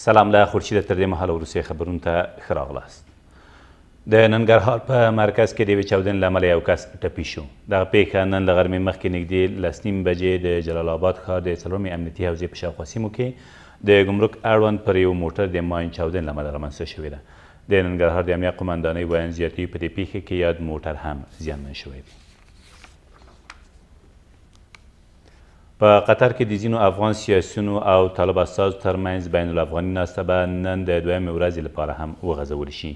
سلام له خورشید تر دې مهاله وروستیو خبرونو ته ښه راغلاست. د ننګرهار په مرکز کې د یوې چاودنې له امله یو کس ټپي شو. دغه پیښه نن له غرمې مخکې نږدې 10:30 بجې د جلال آباد ښار د 4مې امنیتي حوزې په شاوخوا سیمو کې د ګمرک اړوند پر یو موټر د ماین چاودنې له امله رامنځته شوې ده. د ننګرهار د امنیه قمندانۍ ویاند زیاتوي په دې پیښه کې یاد موټر هم زیانمن شوی دی. په قطر کې د ځینو افغان سیاسیونو او طالب استازو ترمنځ بین الافغاني ناسته به نن د دویمې ورځې لپاره هم وغځول شي.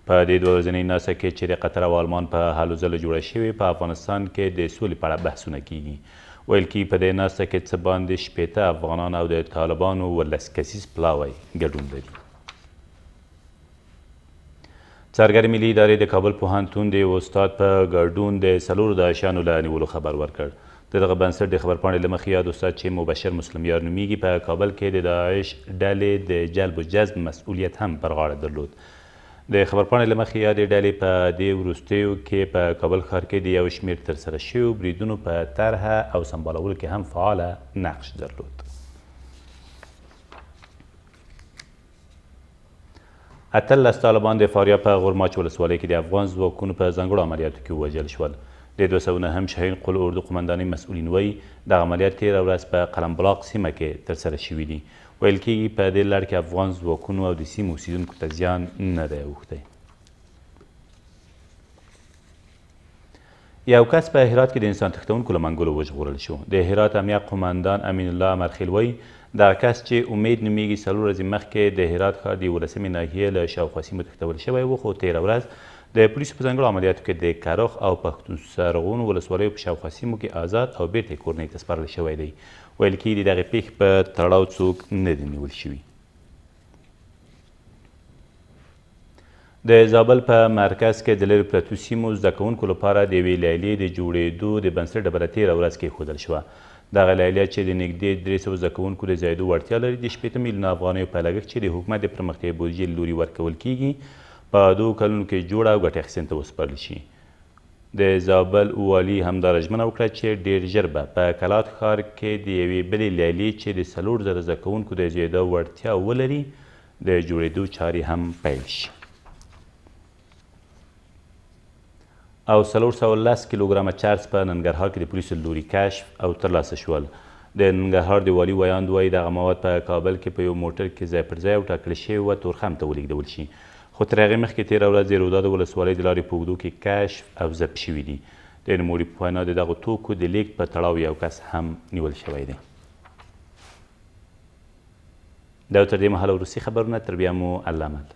په دې دوه ورځنۍ ناسته کې چې د قطر او آلمان په هلو ځلو جوړه شوې په افغانستان کې د سولې په اړه بحثونه کیږي. ویل کېږي په دې ناسته کې څه باندې 80 افغانان او د طالبانو 18 کسیز پلاوی ګډون لري. څارګر ملي ادارې د کابل پوهنتون د یو استاد په ګډون د 4 داعشیانو له نیولو خبر ورکړ. د دغه بنسټ د خبرپاڼې له مخې یاد استاد چې مبشر مسلمیار نومیږي په کابل کې د داعش ډلې د جلب و جذب مسؤلیت هم پر غاړه درلود. د خبرپاڼې له مخې یادې ډلې په دې وروستیو کې په کابل ښار کې د یو شمېر ترسره شویو بریدونو په طرحه او سمبالولو کې هم فعاله نقش درلود. 18 طالبان د فاریاب په غورماچ ولسوالۍ کې د افغان ځواکونو په ځانګړو عملیاتو کې ووژل شول. د 209 شهین قل اردو قمندانۍ مسؤلین وایي دغه عملیات تېره ورځ په قلم بلاق سیمه کې ترسره شوي دي. ویل کېږي په دې لړ کې افغان ځواکونو او د سیمې اوسیدونکو ته زیان نه دی اوښتی. یو کس په هرات کې د انسان تښتونکو له منګولو وژغورل شو. د هرات امنیه قمندان امین الله امرخیل وایي دغه کس چې امید نومیږي 4 ورځې مخکې د هرات ښار د 11مې ناحیې له شاوخوا سیمو تښتول شوی و، خو تېره ورځ د پولیسو په ځانګړو عملیاتو کې د کرخ او پښتون سرغونو ولسوالیو په شاوخوا سیمو کې آزاد او بیرته یې کورنۍ ته سپارل شوی دی. ویل کېږي د دغې پیښې په تړاو څوک نه دي نیول شوي. د زابل په مرکز کې د لرې پرتو سیمو زده کوونکو لپاره د یوې لیلیې د جوړېدو د بنسټ ډبره تېره ورځ کېښودل شوه. دغه لیلیه چې د نږدې 300 زده کوونکو د ځایېدو وړتیا لري د 80 میلیونه افغانیو په لګښت چې د حکومت د پرمختیایي بودیجې له لوري ورکول کېږي په 2 کلونو کې جوړه او ګټې اخیستنې ته وسپارل شي. د زابل والي همداره ژمنه وکړه چې ډېر ژر به په کلات ښار کې د یوې بلې لیلیې چې د 4,000 زده کوونکو د ځایېدو وړتیا ولري د جوړېدو چارې هم پیل شي. او 410 کیلوګرامه چرس په ننګرهار کې د پولیسو له لوري کشف او ترلاسه شول. د ننګرهار د والي ویاند وایي دغه مواد په کابل کې په یو موټر کې ځای پر ځای او ټاکل شوي تورخم ته ولېږدول شي. خو تر هغې مخکې تېره ورځ د روداد ولسوالۍ د لارې په اوږدو کې کشف او ضبط شوي دي. د نوموړي په وینا د دغو توکو د لیږد په تړاو یو کس هم نیول شوی دی. دا تر دې مهاله وروستي خبرونه، تر بیا مو الله امد.